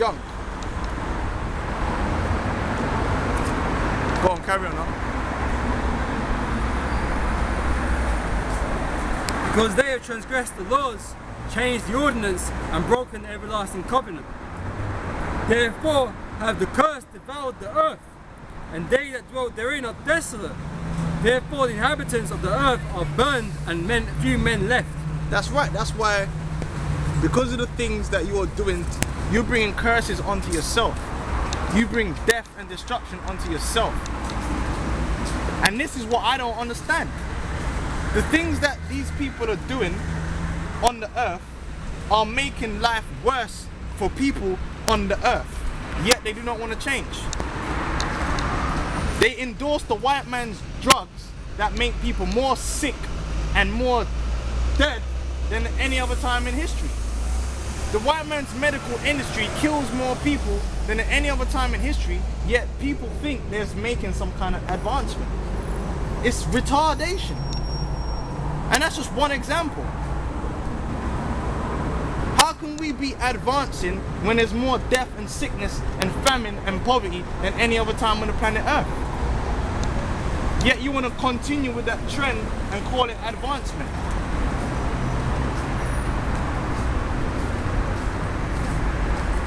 junk. Go on, carry on now. Because they have transgressed the laws, changed the ordinance, and broken the everlasting covenant. Therefore have the curse devoured the earth, and they that dwell therein are desolate. Therefore the inhabitants of the earth are burned, and few men left. That's right. That's why, because of the things that you are doing, you're bringing curses onto yourself. You bring death and destruction onto yourself. And this is what I don't understand. The things that these people are doing on the earth are making life worse for people on the earth, yet they do not want to change. They endorse the white man's drugs that make people more sick and more dead than any other time in history. The white man's medical industry kills more people than at any other time in history, yet people think they're making some kind of advancement. It's retardation. And that's just one example. How can we be advancing when there's more death and sickness and famine and poverty than any other time on the planet Earth? Yet you want to continue with that trend and call it advancement.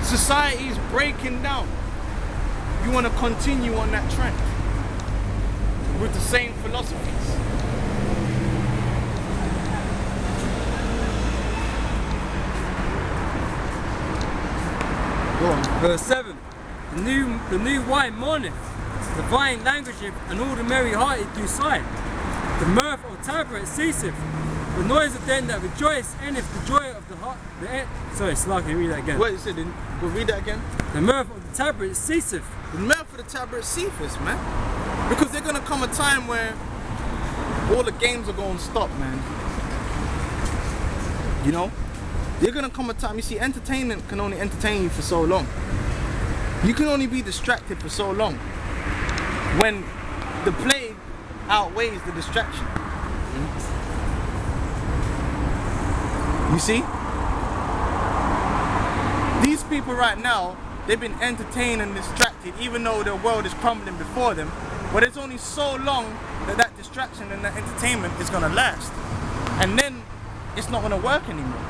Society is breaking down. You want to continue on that trend with the same philosophies. Verse 7. The new wine mourneth, the vine languisheth, and all the merry hearted do sigh. The mirth of tabrets ceaseth, the noise of them that rejoice endeth, the joy of the heart. Sorry, Slaki, read that again. Wait, you said, go read that again? The mirth of the tabrets ceaseth. The mirth of the tabrets ceaseth, man. Because there's gonna come a time where all the games are gonna stop, man. You know? There's gonna come a time, you see, entertainment can only entertain you for so long. You can only be distracted for so long when the play outweighs the distraction. You see? These people right now, they've been entertained and distracted even though their world is crumbling before them. But it's only so long that that distraction and that entertainment is gonna last. And then it's not gonna work anymore.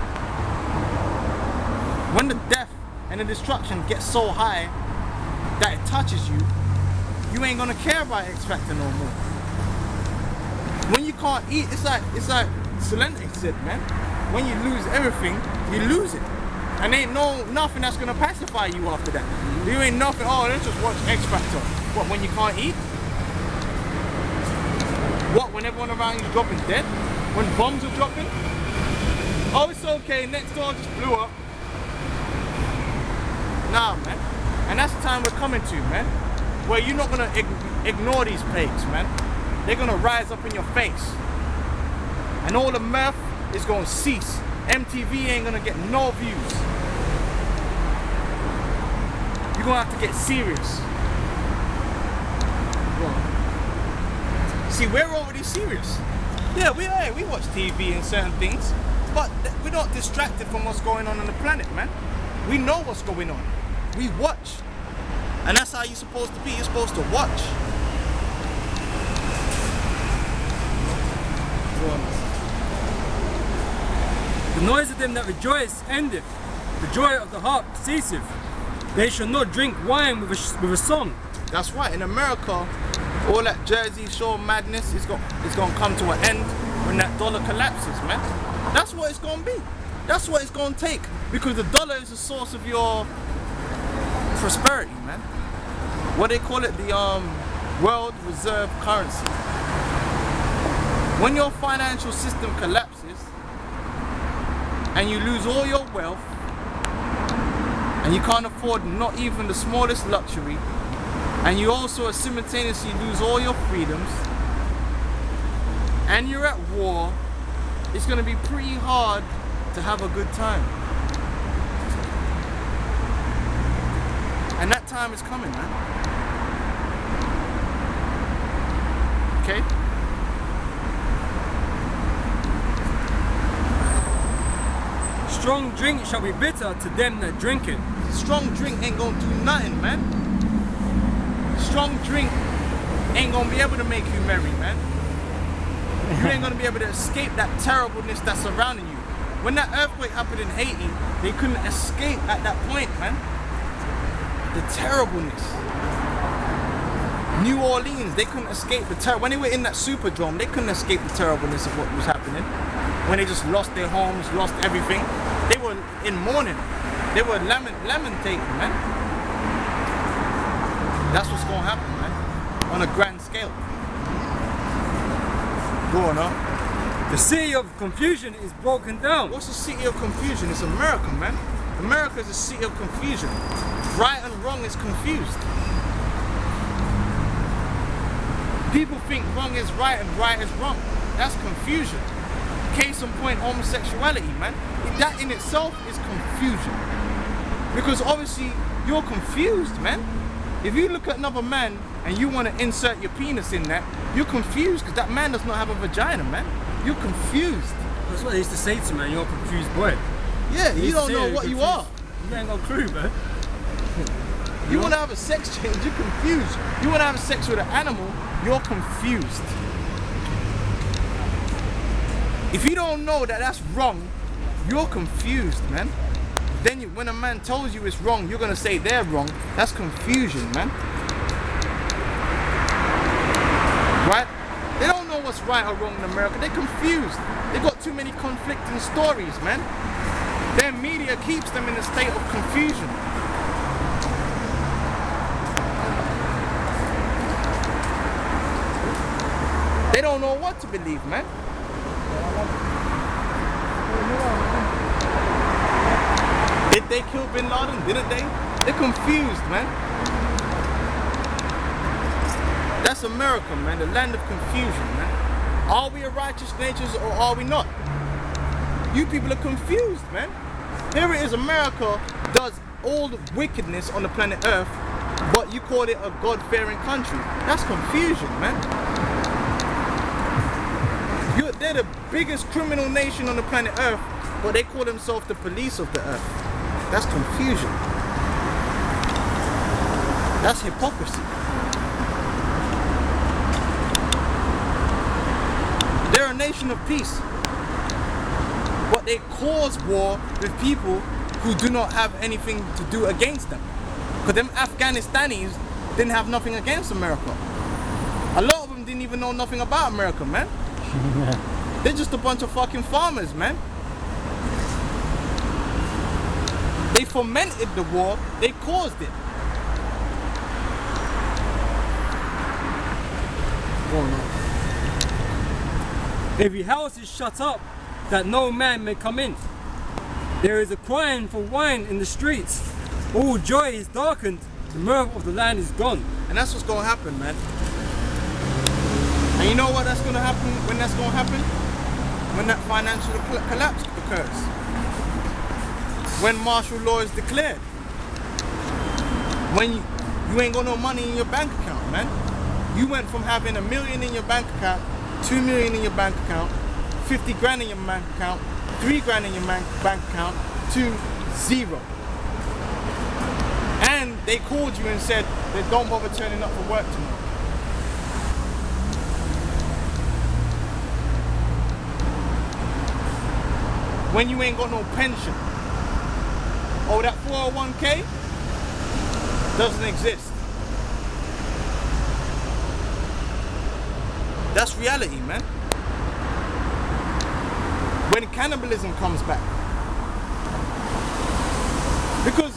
When the death and the destruction gets so high that it touches you, you ain't gonna care about X Factor no more. When you can't eat, it's like Selene said, man. When you lose everything, you lose it. And ain't nothing that's gonna pacify you after that. You ain't nothing, oh, let's just watch X Factor. What, when you can't eat? What, when everyone around you is dropping dead? When bombs are dropping? Oh, it's okay, next door just blew up. Nah, man. And that's the time we're coming to, man. Where you're not gonna ignore these plagues, man. They're gonna rise up in your face. And all the mirth is gonna cease. MTV ain't gonna get no views. You're gonna have to get serious. See, we're already serious. Yeah, we watch TV and certain things, but we're not distracted from what's going on the planet, man. We know what's going on. We watch. And that's how you're supposed to be. You're supposed to watch. The noise of them that rejoice endeth, the joy of the harp ceaseth. They shall not drink wine with a song. That's right. In America, all that Jersey Shore madness is going to come to an end when that dollar collapses, man. That's what it's going to be. That's what it's going to take. Because the dollar is the source of your prosperity, man. What they call it, the world reserve currency. When your financial system collapses and you lose all your wealth and you can't afford not even the smallest luxury, and you also simultaneously lose all your freedoms, and you're at war, it's going to be pretty hard to have a good time. And that time is coming, man. Okay? Strong drink shall be bitter to them that drink it. strong drink ain't gonna do nothing, man. Strong drink ain't gonna be able to make you merry, man. You ain't gonna be able to escape that terribleness that's surrounding you. When that earthquake happened in Haiti, they couldn't escape at that point, man. The terribleness. New Orleans, they couldn't escape the terror. When they were in that Superdome, they couldn't escape the terribleness of what was happening. When they just lost their homes, lost everything. They were in mourning. They were lamentating, man. That's what's gonna happen, man. On a grand scale. Go on, huh? The city of confusion is broken down. What's the city of confusion? It's America, man. America is a city of confusion. Right and wrong is confused. People think wrong is right and right is wrong. That's confusion. Case in point, homosexuality, man. That in itself is confusion. Because obviously, you're confused, man. If you look at another man and you want to insert your penis in that, you're confused because that man does not have a vagina, man. You're confused. That's what they used to say to me, you're a confused boy. Yeah, you don't know what you are. You ain't got a clue, man. You want to have a sex change, you're confused. You want to have sex with an animal, you're confused. If you don't know that that's wrong, you're confused, man. Then when a man tells you it's wrong, you're going to say they're wrong. That's confusion, man. Right? They don't know what's right or wrong in America. They're confused. They got too many conflicting stories, man. Their media keeps them in a state of confusion. They don't know what to believe, man. Did they kill Bin Laden? Didn't they? They're confused, man. That's America, man. The land of confusion, man. Are we a righteous nation or are we not? You people are confused, man. Here it is, America does all the wickedness on the planet Earth, but you call it a God-fearing country. That's confusion, man. They're the biggest criminal nation on the planet Earth, but they call themselves the police of the earth. That's confusion. That's hypocrisy. They're a nation of peace, but they cause war with people who do not have anything to do against them. Because them Afghanistanis didn't have nothing against America. A lot of them didn't even know nothing about America, man. They're just a bunch of fucking farmers, man. They fomented the war, they caused it. Every house is shut up, that no man may come in. There is a crying for wine in the streets. All joy is darkened, the mirth of the land is gone. And that's what's gonna happen, man. And you know what that's gonna happen when that's gonna happen? When that financial collapse occurs. When martial law is declared. When you ain't got no money in your bank account, man. You went from having $1 million in your bank account, 2 million in your bank account, 50 grand in your bank account, 3 grand in your bank account, to 0. And they called you and said they don't bother turning up for work tomorrow. When you ain't got no pension. Oh, that 401k doesn't exist. That's reality, man. When cannibalism comes back. Because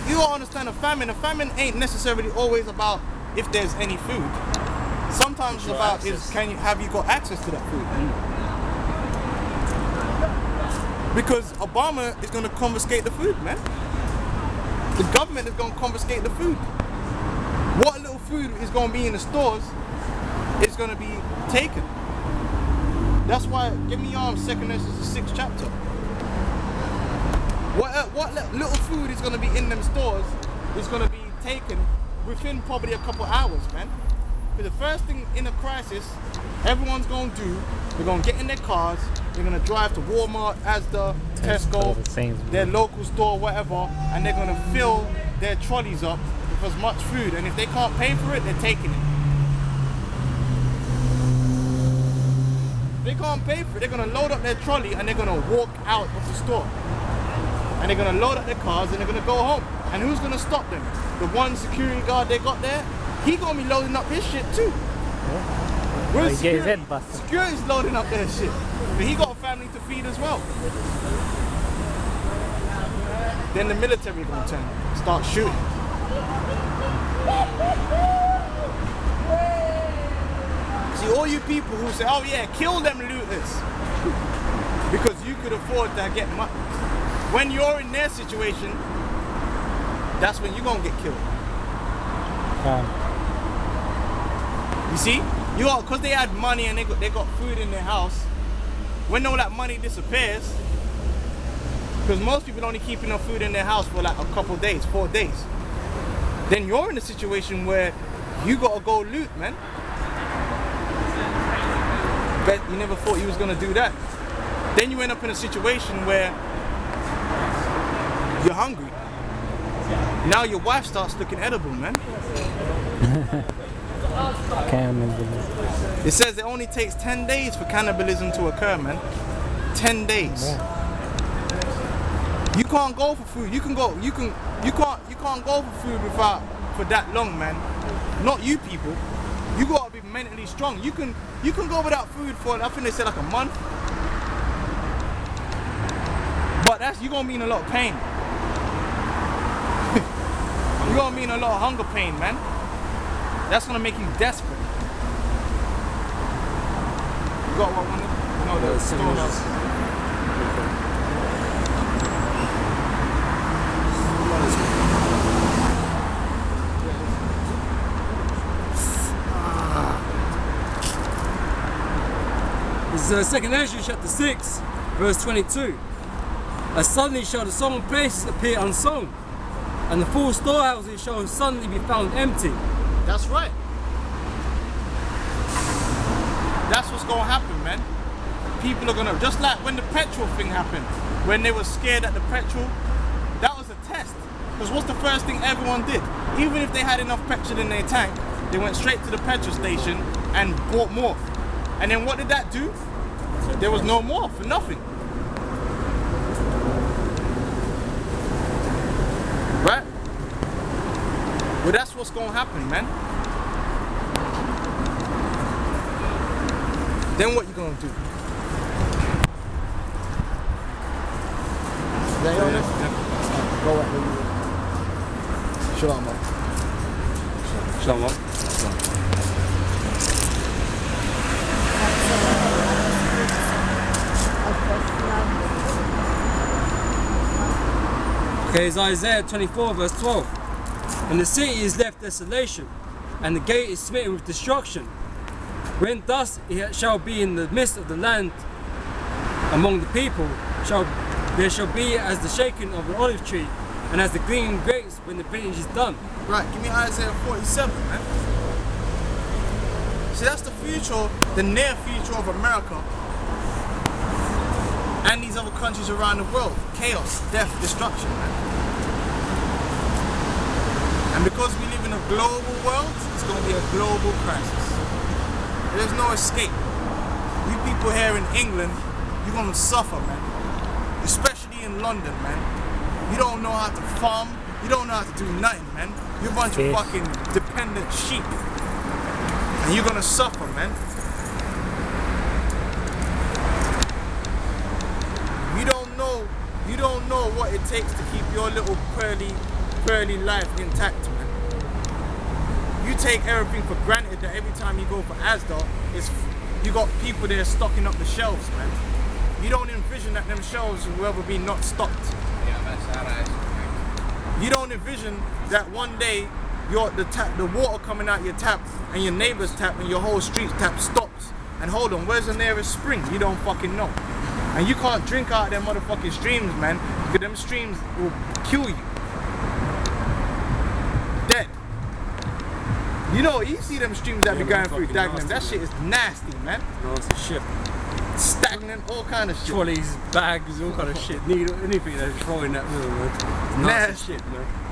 you don't understand a famine. A famine ain't necessarily always about if there's any food. Sometimes it's about have you got access to that food. Because Obama is going to confiscate the food, man. The government is going to confiscate the food. What little food is going to be in the stores is going to be taken. That's why, give me your 2nd Esdras, the 6th chapter. What little food is going to be in them stores is going to be taken within probably a couple hours, man. Because the first thing in a crisis, everyone's going to do, they're going to get in their cars, they're gonna drive to Walmart, Asda, Tesco, their local store, whatever, and they're gonna fill their trolleys up with as much food. And if they can't pay for it, they're taking it. If they can't pay for it, they're gonna load up their trolley and they're gonna walk out of the store. And they're gonna load up their cars and they're gonna go home. And who's gonna stop them? The one security guard they got there, he gonna be loading up his shit too. Where's security? Security's loading up their shit. But he got a family to feed as well. Then the military gonna turn, start shooting. See, all you people who say, oh yeah, kill them looters. Because you could afford to get money. When you're in their situation, that's when you're gonna get killed. You see? You all, because they had money and they got food in their house, when all that money disappears, because most people only keep enough food in their house for like a couple days, 4 days, then you're in a situation where you gotta go loot, man. Bet you never thought you was gonna do that. Then you end up in a situation where you're hungry. Now your wife starts looking edible, man. It says it only takes 10 days for cannibalism to occur, man. 10 days. You can't go for food. You can't go for food for that long, man. Not you people. You gotta be mentally strong. You can go without food for, I think they said like a month. But you're gonna be in a lot of pain. You're gonna be in a lot of hunger pain, man. That's gonna make you desperate. You got one? No, the storehouse. This is 2nd Ezra chapter 6, verse 22. As suddenly shall the solemn places appear unsown, and the full storehouses shall suddenly be found empty. That's right. That's what's gonna happen, man. People are gonna, just like when the petrol thing happened, when they were scared at the petrol, that was a test. Because what's the first thing everyone did? Even if they had enough petrol in their tank, they went straight to the petrol station and bought more. And then what did that do? There was no more for nothing. Right? Well, that's what's gonna happen, man. Then what you gonna do? Yeah, go ahead. Shalom, man. Shalom. Okay, it's Isaiah 24 verse 12. And the city is left desolation, and the gate is smitten with destruction. When thus it shall be in the midst of the land among the people, there shall be as the shaking of an olive tree, and as the gleaming grapes when the vintage is done. Right, give me Isaiah 47, man. See, that's the future, the near future of America and these other countries around the world. Chaos, death, destruction, man. And because we live in a global world, it's going to be a global crisis. There's no escape. You people here in England, you're going to suffer, man. Especially in London, man. You don't know how to farm. You don't know how to do nothing, man. You're a bunch of fucking dependent sheep. And you're going to suffer, man. You don't know what it takes to keep your little pearly life intact, man. You take everything for granted that every time you go for Asda, you got people there stocking up the shelves, man. You don't envision that them shelves will ever be not stocked. You don't envision that one day the water coming out your tap and your neighbor's tap and your whole street's tap stops. And hold on, where's the nearest spring? You don't fucking know. And you can't drink out of them motherfucking streams, man, because them streams will kill you. Dead. You know, you see them streams that be going through Dagenham, that shit is nasty, man. No, it's a ship. stagnant, all kind of shit. Trolleys, bags, all kind of shit. Needle, anything they throw in that river, man. Nasty shit, man.